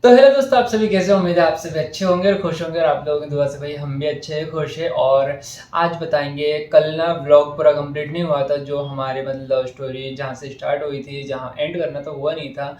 तो हेलो दोस्तों, आप सभी कैसे हो? उम्मीद है आप सभी अच्छे होंगे और खुश होंगे और आप लोगों की दुआ से भाई हम भी अच्छे हैं, खुश हैं। और आज बताएँगे, कल ना व्लॉग पूरा कंप्लीट नहीं हुआ था, जो हमारी मतलब लव स्टोरी जहाँ से स्टार्ट हुई थी, जहाँ एंड करना था हुआ नहीं था।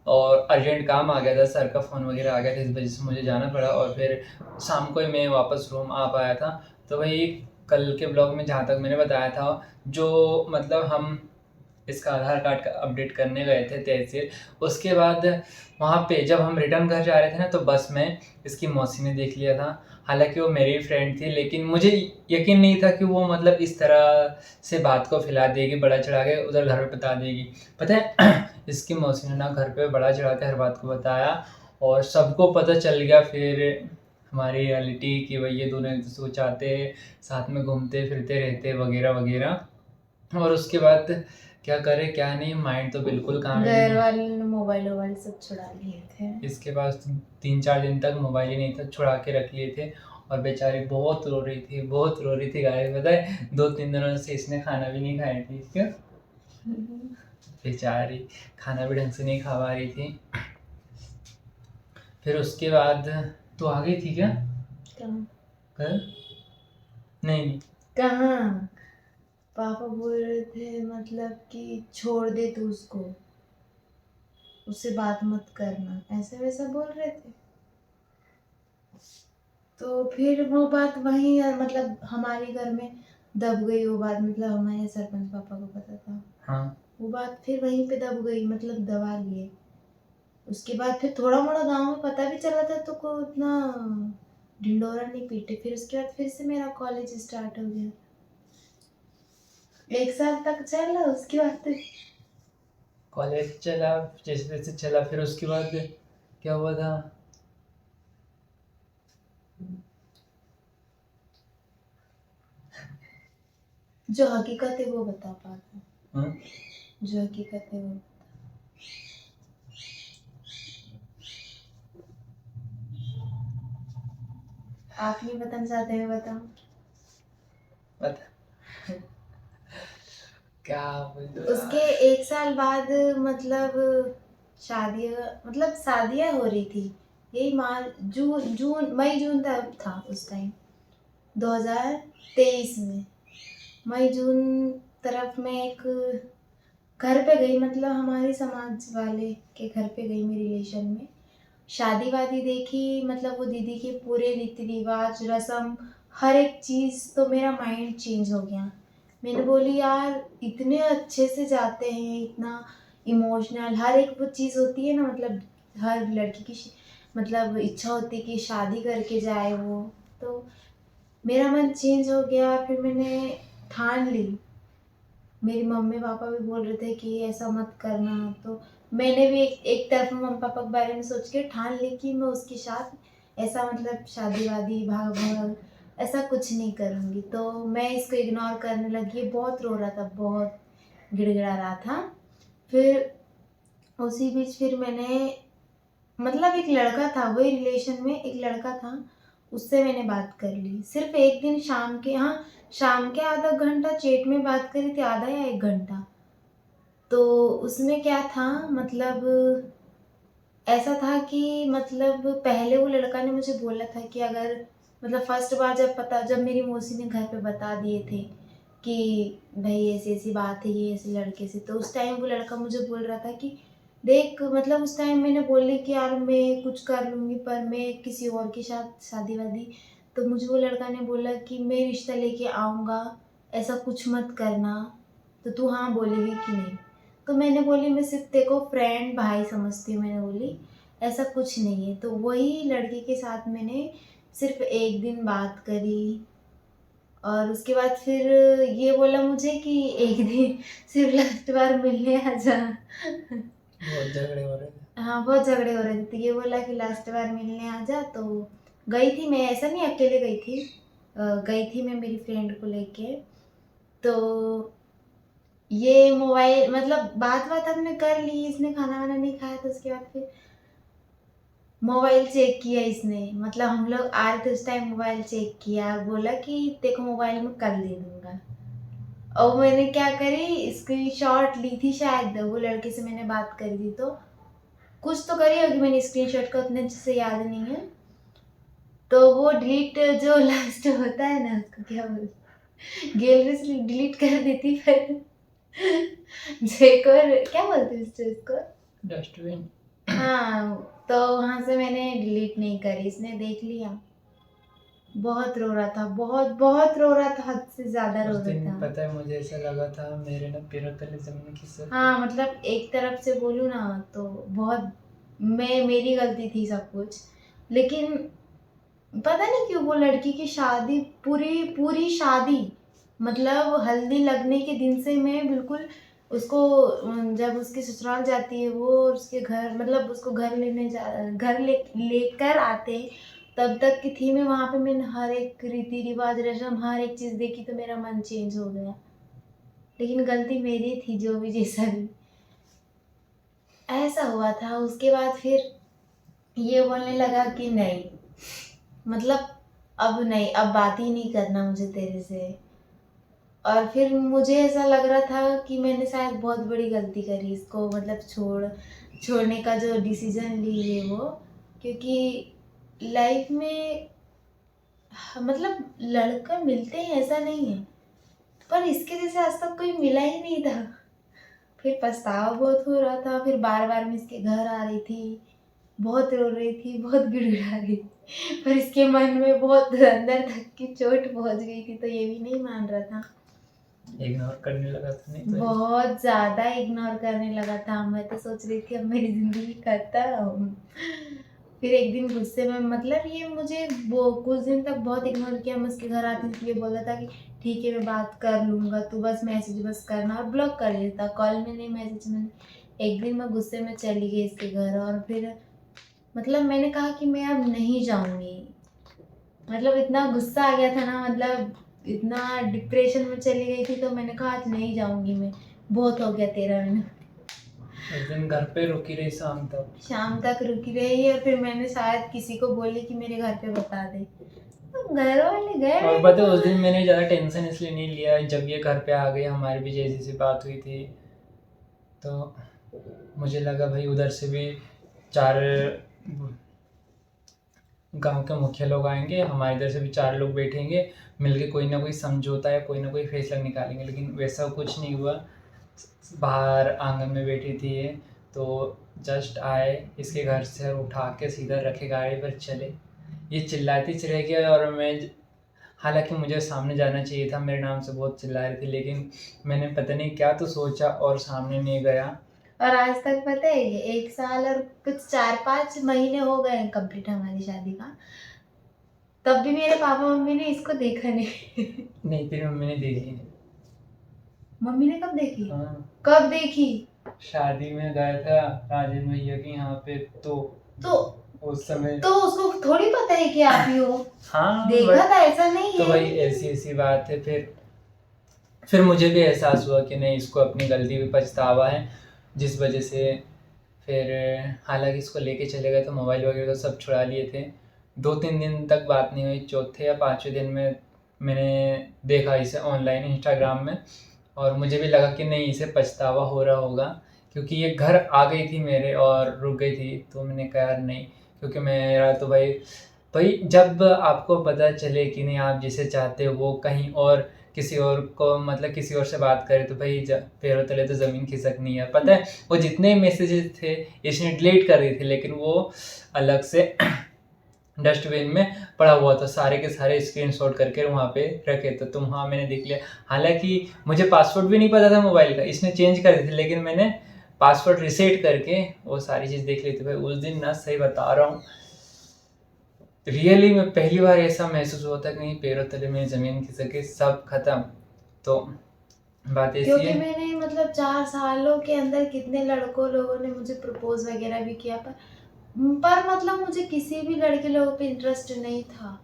और अर्जेंट काम आ गया था, सर का फ़ोन वगैरह आ गया था, इस वजह से मुझे जाना पड़ा और फिर शाम को ही मैं वापस रूम आ पाया था। तो वही कल के व्लॉग में जहाँ तक मैंने बताया था, जो मतलब हम इसका आधार कार्ड का अपडेट करने गए थे तहसील। उसके बाद वहाँ पे जब हम रिटर्न घर जा रहे थे ना, तो बस में इसकी मौसी ने देख लिया था। हालाँकि वो मेरी फ्रेंड थी, लेकिन मुझे यकीन नहीं था कि वो मतलब इस तरह से बात को फैला देगी, बढ़ा-चढ़ा के उधर घर पे बता देगी। पता है इसकी मौसी ने ना घर पे बढ़ा-चढ़ा के हर बात को बताया और सबको पता चल गया फिर हमारी रियलिटी कि भई ये दोनों एक-दूसरे को चाहते हैं, साथ में घूमते-फिरते रहते वगैरह-वगैरह। और उसके बाद क्या करें क्या नहीं, माइंड तो बिल्कुल काम ही घर नहीं। वाले ने मोबाइल वोबाइल सब छुड़ा लिए थे। इसके पास 3-4 दिन तक मोबाइल ही नहीं था, छुड़ा के रख लिए थे। और बेचारी बहुत रो रही थी, बहुत रो रही थी गाइस, पता है 2-3 दिनों से इसने खाना भी नहीं खाई थी। क्यों? बेचारी खाना भी ढंग से नहीं खा पा रही थी। फिर उसके बाद तू आ गई थी क्या कहाँ? कल? नहीं। कहाँ? पापा बोल रहे थे मतलब कि छोड़ दे तू उसको, उससे बात मत करना, ऐसा वैसा बोल रहे थे। तो फिर वो बात वहीं मतलब हमारे घर में दब गई। वो बात मतलब हमारे सरपंच पापा को पता था। हाँ। वो बात फिर वहीं पे दब गई, मतलब दबा लिए। उसके बाद फिर थोड़ा मोड़ा गांव में पता भी चला था तो को उतना ढिंडोरा नहीं पीटे। फिर उसके बाद फिर से मेरा कॉलेज स्टार्ट हो गया। 1 साल तक चला, उसके बाद तो कॉलेज चला, जैसे-तैसे चला, फिर उसके बाद क्या हुआ था? जो हकीकत है वो बता पाता। हाँ? जो हकीकत है वो आप नहीं बताना चाहते, मैं बताऊं? बता। क्या बोलूँ उसके यार? 1 साल बाद मतलब शादियाँ, मतलब शादियाँ हो रही थी। यही मार्च जून जून मई जून तक था उस टाइम, 2023 में। मई जून तरफ में एक घर पे गई, मतलब हमारे समाज वाले के घर पे गई मैं रिलेशन में। शादी वादी देखी, मतलब वो दीदी के पूरे रीति रिवाज रस्म हर एक चीज़, तो मेरा माइंड चेंज हो गया। मैंने बोली यार इतने अच्छे से जाते हैं, इतना इमोशनल हर एक वो चीज़ होती है ना, मतलब हर लड़की की मतलब इच्छा होती है कि शादी करके जाए वो। तो मेरा मन चेंज हो गया। फिर मैंने ठान ली। मेरी मम्मी पापा भी बोल रहे थे कि ऐसा मत करना, तो मैंने भी एक तरफ मम्मी पापा के बारे में सोच के ठान ली कि मैं उसके साथ ऐसा मतलब शादी वादी भाग भाग ऐसा कुछ नहीं करूँगी। तो मैं इसको इग्नोर करने लगी। बहुत रो रहा था, बहुत गिड़गिड़ा रहा था। फिर उसी बीच फिर मैंने मतलब एक लड़का था, वही रिलेशन में एक लड़का था, उससे मैंने बात कर ली सिर्फ एक दिन शाम के। हाँ, शाम के आधा घंटा चैट में बात करी थी, आधा या 1 घंटा। तो उसमें क्या था, मतलब ऐसा था कि मतलब पहले वो लड़का ने मुझे बोला था कि अगर मतलब फर्स्ट बार जब मेरी मौसी ने घर पे बता दिए थे कि भाई ऐसी ऐसी बात है ये ऐसे लड़के से, तो उस टाइम वो लड़का मुझे बोल रहा था कि देख, मतलब उस टाइम मैंने बोली कि यार मैं कुछ कर लूँगी पर मैं किसी और के साथ शादी वादी। तो मुझे वो लड़का ने बोला कि मैं रिश्ता लेके आऊँगा, ऐसा कुछ मत करना, तो तू हाँ बोलेगी कि नहीं? तो मैंने बोली मैं सिर्फ तेरे को फ्रेंड भाई समझती हूँ, मैंने बोली ऐसा कुछ नहीं है। तो वही लड़के के साथ मैंने सिर्फ एक दिन बात करी और उसके बाद फिर ये बोला मुझे कि एक दिन सिर्फ लास्ट बार मिलने आ जा। बहुत झगड़े हो रहे थे। हाँ, बहुत झगड़े हो रहे थे, तो ये बोला कि लास्ट बार मिलने आ जा। तो गई थी मैं, ऐसा नहीं अकेले गई थी। गई थी मैं मेरी फ्रेंड को लेके। तो ये मोबाइल मतलब बात बात हमने कर ली, इसने खाना वाना नहीं खाया, तो उसके बाद फिर मोबाइल चेक किया इसने। मतलब हम लोग आ रहे थे उस टाइम, मोबाइल चेक किया, बोला कि देखो मोबाइल में कल दे दूंगा। और मैंने क्या करी, स्क्रीनशॉट ली थी, शायद वो लड़के से मैंने बात करी थी, तो कुछ तो करी होगी, मैंने स्क्रीनशॉट का उतने अच्छे से याद नहीं है। तो वो डिलीट जो लास्ट होता है ना, उसको क्या बोलते, गैलरी से डिलीट कर देती, पर जो एक और क्या बोलते हैं उसको, डस्टबिन। हाँ, तो वहाँ से मैंने डिलीट नहीं करी, इसने देख लिया। बहुत रो रहा था, बहुत बहुत रो रहा था, हद से ज्यादा रो उस रहा दिन था। पता है मुझे ऐसा लगा था मेरे ना पैरों तले जमीन खिसक हाँ, मतलब एक तरफ से बोलूँ ना तो बहुत मेरी गलती थी सब कुछ। लेकिन पता नहीं क्यों वो लड़की की शादी, पूरी पूरी शादी, मतलब हल्दी लगने के दिन से मैं बिल्कुल उसको, जब उसके ससुराल जाती है वो, और उसके घर, मतलब उसको घर लेकर आते हैं, तब तक की थी मैं वहाँ पे। मैंने हर एक रीति रिवाज, रस्म, हर एक चीज़ देखी, तो मेरा मन चेंज हो गया। लेकिन गलती मेरी थी, जो भी जैसा भी ऐसा हुआ था। उसके बाद फिर ये बोलने लगा कि नहीं, मतलब अब नहीं, अब बात ही नहीं करना मुझे तेरे से। और फिर मुझे ऐसा लग रहा था कि मैंने शायद बहुत बड़ी गलती करी, इसको मतलब छोड़ने का जो डिसीजन ली है वो। क्योंकि लाइफ में मतलब लड़का मिलते हैं ऐसा नहीं है, पर इसके जैसे आज तक कोई मिला ही नहीं था। फिर पछतावा बहुत हो रहा था, फिर बार बार मैं इसके घर आ रही थी, बहुत रो रही थी, बहुत गिड़गिड़ा रही थी, पर इसके मन में बहुत अंदर तक की चोट पहुंच गई थी, तो ये भी नहीं मान रहा था। इग्नोर करने लगा था, नहीं तो बहुत ज्यादा इग्नोर करने लगा था। मैं तो सोच रही थी अब मेरी जिंदगी खत्म। फिर एक दिन गुस्से में, मतलब ये मुझे वो कुछ दिन तक बहुत इग्नोर किया। मैं उसके घर आती थी, ये बोलता था कि ठीक है मैं बात कर लूंगा, तू बस मैसेज बस करना, और ब्लॉक कर देता, कॉल में नहीं, मैसेज में नहीं। एक दिन मैं गुस्से में चली गई इसके घर, और फिर मतलब मैंने कहा कि मैं अब नहीं जाऊंगी। मतलब इतना गुस्सा आ गया था ना, मतलब इतना डिप्रेशन में चली गई थी, तो मैंने कहा आज नहीं जाऊंगी मैं, बहुत हो गया 13 महीने। उस दिन घर पे रुकी रही शाम तक। शाम तक रुकी रही, और फिर मैंने शायद किसी को बोली कि मेरे घर पे बता दे, तो घर वाले गए और मेरे पता है को। उस दिन मैंने ज़्यादा टेंशन इसलिए नहीं लिया, जब ये घर पे आ गई हमारी भी जैसी सी बात हुई थी, तो मुझे लगा भाई उधर से भी 4 गांव के मुखिया लोग आएंगे, हमारे इधर से भी 4 लोग बैठेंगे, मिलके कोई ना कोई समझौता या कोई ना कोई फैसला निकालेंगे। लेकिन वैसा कुछ नहीं हुआ। बाहर आंगन में बैठी थी ये, तो जस्ट आए, इसके घर से उठा के सीधा रखे, गाड़ी पर चले। ये चिल्लाती चले गई, और मैं हालांकि मुझे सामने जाना चाहिए था, मेरे नाम से बहुत चिल्ला रही थी, लेकिन मैंने पता नहीं क्या तो सोचा और सामने नहीं गया। और आज तक पता है, ये 1 साल और कुछ 4-5 महीने हो गए कंप्लीट हमारी शादी का, तब भी मेरे पापा मम्मी ने इसको देखा नहीं। नहीं, तेरी मम्मी ने देखी। मम्मी ने कब देखी? हाँ, कब देखी? शादी में गया था राजन भैया के यहाँ पे, तो उस समय तो उसको थोड़ी पता है कि आप ही हो। हाँ देखा था, ऐसा नहीं तो है। भाई ऐसी ऐसी बात है। फिर मुझे भी एहसास हुआ कि नहीं, इसको अपनी गलती पे पछतावा है, जिस वजह से फिर हालांकि इसको लेके चले गए, तो मोबाइल वगैरह तो सब छुड़ा लिए थे। 2-3 दिन तक बात नहीं हुई, चौथे या 5वें दिन में मैंने देखा इसे ऑनलाइन इंस्टाग्राम में, और मुझे भी लगा कि नहीं, इसे पछतावा हो रहा होगा, क्योंकि ये घर आ गई थी मेरे और रुक गई थी। तो मैंने कहा यार नहीं, क्योंकि मेरा तो भाई भाई जब आपको पता चले कि नहीं, आप जिसे चाहते हो वो कहीं और किसी और को, मतलब किसी और से बात करे, तो भाई पैरों तले तो ज़मीन खिसकनी है। पता है वो जितने मैसेजेस थे इसने डिलीट कर दिए थे, लेकिन वो अलग से डस्टबिन में पड़ा हुआ था, सारे के सारे स्क्रीनशॉट करके वहाँ पे रखे थे, तो वहाँ मैंने देख लिया। हालांकि मुझे पासवर्ड भी नहीं पता था मोबाइल का, इसने चेंज कर दिए थे, लेकिन मैंने पासवर्ड रिसेट करके वो सारी चीज़ देख ली थी। भाई उस दिन ना, सही बता रहा हूँ, रियली में पहली बार ऐसा महसूस हुआ था कि नहीं, पैरों तले में ज़मीन खिसक, सब खत्म। तो बात ऐसी क्योंकि है। मैंने मतलब 4 सालों के अंदर कितने लोगों ने मुझे प्रपोज वगैरह भी किया, पर मतलब मुझे किसी भी लड़के लोगों पे इंटरेस्ट नहीं था।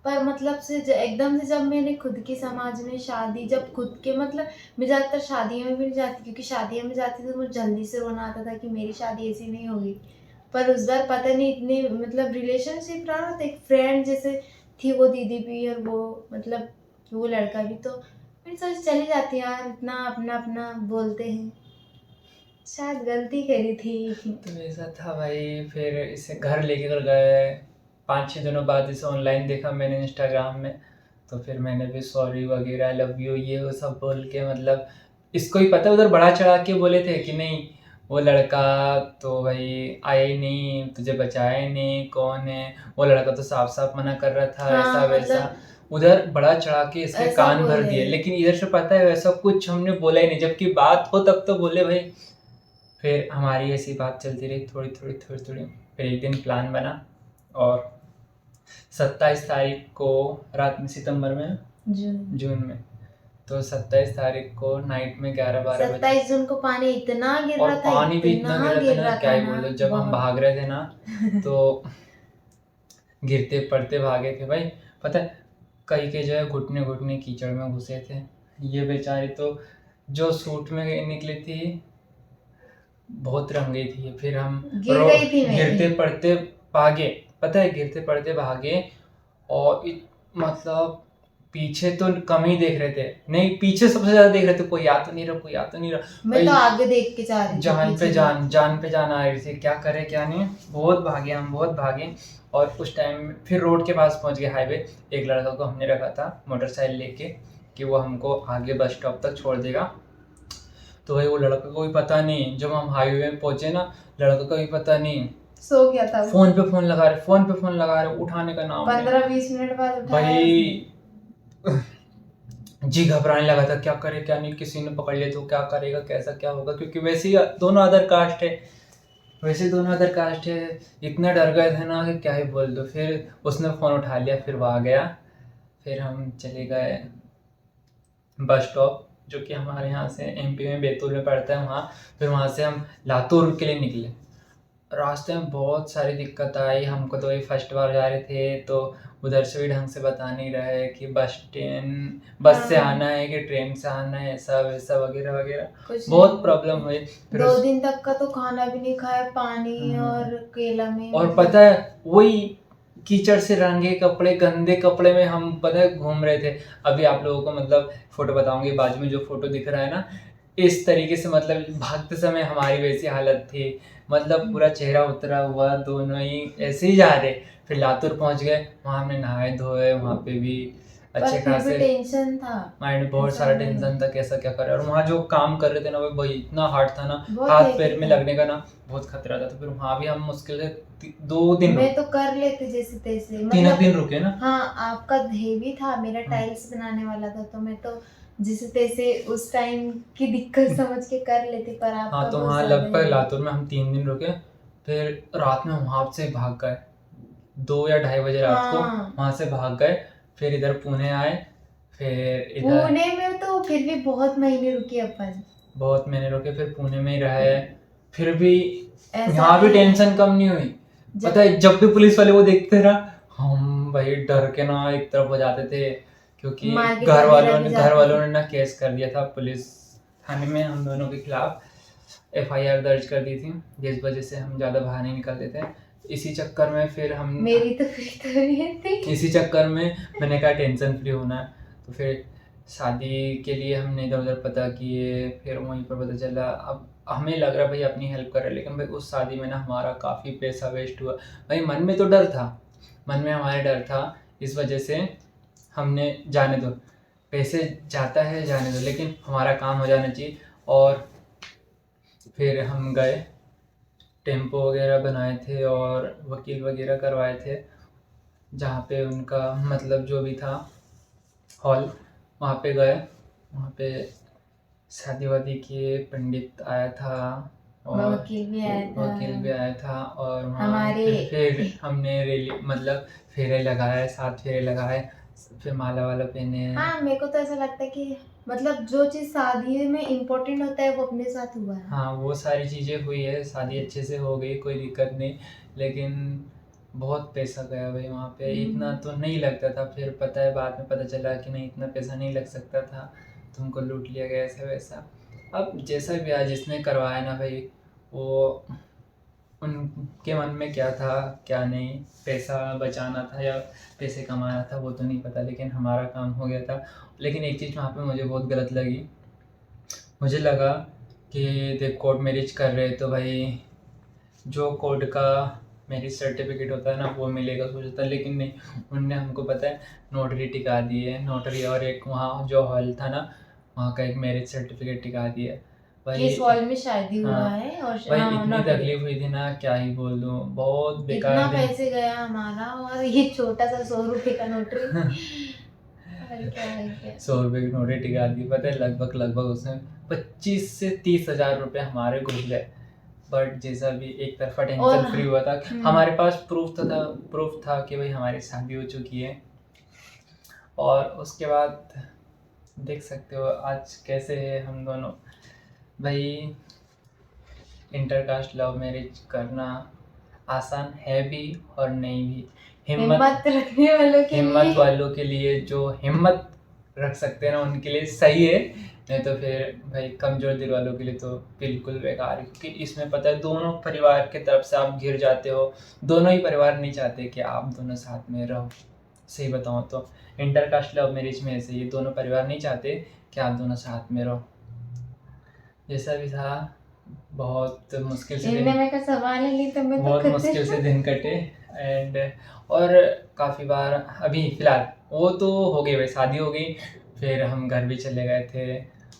पर मतलब से एकदम से जब मैंने खुद की समाज में शादी, जब खुद के मतलब, मैं ज़्यादातर शादियों में भी नहीं जाती, क्योंकि शादियों में जाती तो मुझे जल्दी से रोना आता था कि मेरी शादी ऐसी नहीं होगी। पर उस बार पता नहीं, इतने मतलब रिलेशनशिप रहा ना, तो एक फ्रेंड जैसे थी वो दीदी भी, और वो मतलब वो लड़का भी, तो मैंने सोच चली जाती यार, इतना अपना अपना बोलते हैं। शायद गलती करी थी। तो ऐसा था भाई, फिर इसे घर लेके कर गए। 5-6 दिनों बाद इसे ऑनलाइन देखा मैंने इंस्टाग्राम में, तो फिर मैंने भी सॉरी वगैरह, लव यू, ये वो सब बोल के, मतलब इसको ही पता है, उधर बढ़ा चढ़ा के बोले थे कि नहीं वो लड़का तो भाई आया ही नहीं, तुझे बचाया ही नहीं, कौन है वो लड़का, तो साफ साफ मना कर रहा था, ऐसा हाँ वैसा। मतलब उधर बढ़ा चढ़ा के इसके ऐसा कान भर बोले। दिए, लेकिन इधर से पता है वैसा कुछ हमने बोला ही नहीं, जबकि बात हो तब तो बोले भाई। फिर हमारी ऐसी बात चलती रही थोड़ी थोड़ी थोड़ी थोड़ी। फिर एक दिन प्लान बना, और 27 तारीख को रात में, सितंबर में, जून में, तो 27 तारीख को नाइट में 11-12 बजे, 27 जून को पानी इतना गिर और रहा था, पानी भी इतना गिर रहा था ना, क्या ही बोल दो। जब हम बहुत। भाग रहे थे ना, तो गिरते पड़ते भागे थे भाई। पता है कई के जो है घुटने घुटने कीचड़ में घुसे थे। ये बेचारी तो जो सूट में निकली थी बहुत रंग गई थी। फिर हम गिर गई थी मैं। गिरते पड़ते भागे, पता है गिरते पड़ते भागे, और मतलब पीछे तो कम ही देख रहे थे, नहीं पीछे सबसे ज्यादा देख रहे थे, कोई आ तो नहीं रहा, कोई आ तो नहीं रहा। मैं तो आगे देख के जा रही थी, जान पे पीछे जान, जान पे जान आ रही थी, क्या करे क्या नहीं। बहुत भागे हम, बहुत भागे। और उस टाइम फिर रोड के पास पहुंच गए, हाईवे। एक लड़का को हमने रखा था मोटरसाइकिल लेके कि वो हमको आगे बस स्टॉप तक छोड़ देगा। तो भाई वो लड़का को भी पता नहीं, जब हम हाईवे में पहुंचे ना, लड़का को भी पता नहीं, सो गया था वो। फोन पे फोन लगा रहे, फोन पे फोन लगा रहे, उठाने का नाम नहीं। 15-20 मिनट बाद उठाया भाई जी घबराने लगा था, क्या करे क्या नहीं, किसी ने पकड़ लिया तो क्या करेगा, कैसा क्या होगा, क्योंकि वैसे ही दोनों अदर कास्ट है, वैसे दोनों अदर कास्ट है। इतना डर गए थे ना कि क्या ही बोल दो। फिर उसने फ़ोन उठा लिया, फिर वो आ गया। फिर हम चले गए बस स्टॉप, जो कि हमारे यहाँ से एमपी में बैतूल में पड़ता है, वहाँ। फिर वहाँ से हम लातूर के लिए निकले। रास्ते में बहुत सारी दिक्कत आई हमको, तो ये फर्स्ट बार जा रहे थे, तो उधर से भी ढंग से बता नहीं रहे कि बस से हाँ। आना है कि ट्रेन से आना है, ऐसा वैसा वगैरह वगैरह। कुछ बहुत प्रॉब्लम हुई। फिर 2 दिन तक का तो खाना भी नहीं खाया, पानी और केला में। और पता है वही कीचड़ से रंगे कपड़े, गंदे कपड़े में हम पता है घूम रहे थे। अभी आप लोगों को मतलब फोटो बताऊंगी, बाजू में जो फोटो दिख रहा है ना, इस तरीके से मतलब भागते समय हमारी वैसी हालत थी, मतलब पूरा चेहरा उतरा हुआ, दोनों ही ऐसे ही जा रहे। फिर लातूर पहुंच गए, वहां हमने नहाए धोए, वहां पे भी अच्छे खासे टेंशन था, माइंड में बहुत ऐसा सारा नहीं। टेंशन था कैसा क्या करे। और वहाँ जो काम कर रहे थे ना भाई इतना हार्ड था ना, बहुत हाथ heavy पैर में था। लगने का ना बहुत खतरा था। तो फिर वहाँ भी हम मुश्किल से 2 दिन मैं तो कर लेते जैसे तैसे, 3 दिन रुके ना। हाँ आपका हेवी था, मेरा टाइल्स बनाने वाला था, तो मैं तो जैसे तैसे उस टाइम की दिक्कत समझ के कर लेते, पर आपका हाँ तो बहुत वहाँ ज्यादा लगभग heavy। लातूर में हम 3 दिन रुके। फिर रात में वहाँ से भाग गए, 2 या 2:30 बजे रात को हाँ। वहाँ से भाग गए। फिर इधर पुणे आए, फिर इधर पुणे में तो फिर भी बहुत महीने रुके अपन। बहुत महीने रुके, फिर पुणे में ही रहे। फिर भी ऐसा यहाँ भी नहीं है। टेंशन कम नहीं हुई। पता है जब भी पुलिस वाले वो देखते थे ना, हम भाई डर के ना एक तरफ हो जाते थे, क्योंकि मार्केट घर वगैरह भी वालों जाते थे। ने ना केस कर दिया था पुलिस थाने में हम दोनों के खिलाफ, एफआईआर दर्ज कर दी थी, जिस वजह से हम ज़्यादा बाहर नहीं निकलते थे। इसी चक्कर में फिर हम मेरी तो फ्री तबीयत थी। इसी चक्कर में मैंने कहा टेंशन फ्री होना है, तो फिर शादी के लिए हमने इधर उधर पता किए। फिर वहीं पर पता चला, अब हमें लग रहा भाई अपनी हेल्प कर रहे, लेकिन भाई उस शादी में ना हमारा काफ़ी पैसा वेस्ट हुआ। भाई मन में तो डर था, मन में हमारे डर था, इस वजह से हमने जाने दो, पैसे जाता है जाने दो, लेकिन हमारा काम हो जाना चाहिए। और फिर हम गए, टेम्पो वगैरह बनाए थे और वकील वगैरह करवाए थे, जहाँ पे उनका मतलब जो भी था हॉल, वहाँ पे गए, वहाँ पे शादी वादी किए, पंडित आया था और वकील भी आया था। और वहाँ हमारे फिर हमने रेली मतलब फेरे लगाए, 7 फेरे लगाए, फिर माला वाला पहने। हाँ मेरे को तो ऐसा लगता है कि मतलब जो चीज शादी में इम्पोर्टेंट होता है वो अपने साथ हुआ है। हाँ वो सारी चीज़ें हुई है, शादी अच्छे से हो गई, कोई दिक्कत नहीं, लेकिन बहुत पैसा गया भाई वहाँ पे। इतना तो नहीं लगता था, फिर पता है बाद में पता चला कि नहीं इतना पैसा नहीं लग सकता था, तुमको लूट लिया गया ऐसा वैसा। अब जैसा भी आज जिसने करवाया ना भाई, वो उनके मन में क्या था क्या नहीं, पैसा बचाना था या पैसे कमाना था वो तो नहीं पता, लेकिन हमारा काम हो गया था। लेकिन एक चीज़ वहाँ पे मुझे बहुत गलत लगी, मुझे लगा कि देख कोर्ट मैरिज कर रहे तो भाई जो कोर्ट का मैरिज सर्टिफिकेट होता है ना वो मिलेगा सोचता, लेकिन नहीं, उनने हमको पता है नोटरी टिका दी है, नोटरी, और एक वहाँ जो हॉल था ना वहाँ का एक मैरिज सर्टिफिकेट टिका दिया भाई। किस हॉल में शादी हुआ हाँ है और भाई हाँ, इतनी नोटरी। तकलीफ हुई थी ना, क्या ही बोल दूँ, बहुत इतना बेकार दिन। पैसे गया हमारा और ये छोटा सा 100 रुपए का नोटरी। अरे क्या है क्या। 100 रुपये की नोटरी टिका दी, पता है लगभग उसमें 25 से 30 हज़ार रुपये हमारे घुस गए। बट जैसा भी एक तरफा और टेंशन फ्री हुआ था, हमारे पास प्रूफ था कि भाई हमारी शादी हो चुकी है। और उसके बाद देख सकते हो आज कैसे है हम दोनों। भाई इंटरकास्ट लव मैरिज करना आसान है भी और नहीं भी। हिम्मत रखने वालों के हिम्मत लिए, वालों के लिए, जो हिम्मत रख सकते हैं ना उनके लिए सही है, नहीं तो फिर भाई कमजोर दिल वालों के लिए तो बिल्कुल बेकार है। क्योंकि इसमें पता है दोनों परिवार की तरफ से आप घिर जाते हो, दोनों ही परिवार नहीं चाहते कि आप दोनों साथ में रहो। सही बताऊँ तो इंटरकास्ट लव मैरिज में ऐसे ही दोनों परिवार नहीं चाहते कि आप दोनों साथ में रहो। जैसा भी था बहुत मुश्किल से इनने में का सवाल है नहीं तो मैं तो बहुत खुद मुश्किल से दिन कटे। एंड और काफ़ी बार अभी फ़िलहाल वो तो हो गई भाई, शादी हो गई, फिर हम घर भी चले गए थे,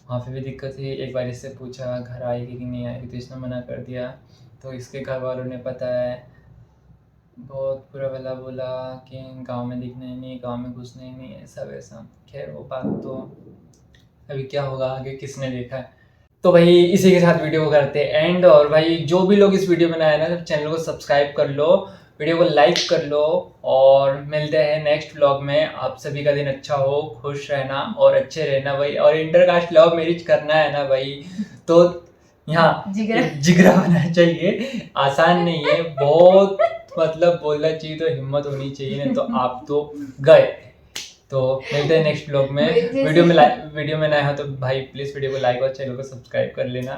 वहाँ पे भी दिक्कत हुई। एक बार इससे पूछा घर आएगी कि नहीं आएगी, तो इसने मना कर दिया। तो इसके घर वालों ने पता है बहुत बुरा भला बोला कि गांव में दिखना ही नहीं, गांव में घुसना ही नहीं, ऐसा वैसा। खैर वो बात तो अभी क्या होगा आगे किसने देखा है। तो भाई इसी के साथ वीडियो को करते हैं एंड। और भाई जो भी लोग इस वीडियो में नए हैं ना, चैनल को सब्सक्राइब कर लो, वीडियो को लाइक कर लो, और मिलते हैं नेक्स्ट व्लॉग में। आप सभी का दिन अच्छा हो, खुश रहना और अच्छे रहना भाई। और इंटरकास्ट लव मैरिज करना है ना भाई तो यहाँ जिगरा होना चाहिए, आसान नहीं है बहुत, मतलब बोलना चाहिए तो हिम्मत होनी चाहिए, नहीं तो आप तो गए। तो मिलते हैं नेक्स्ट व्लॉग में। वीडियो में नए हो तो भाई प्लीज़ वीडियो को लाइक और चैनल को सब्सक्राइब कर लेना।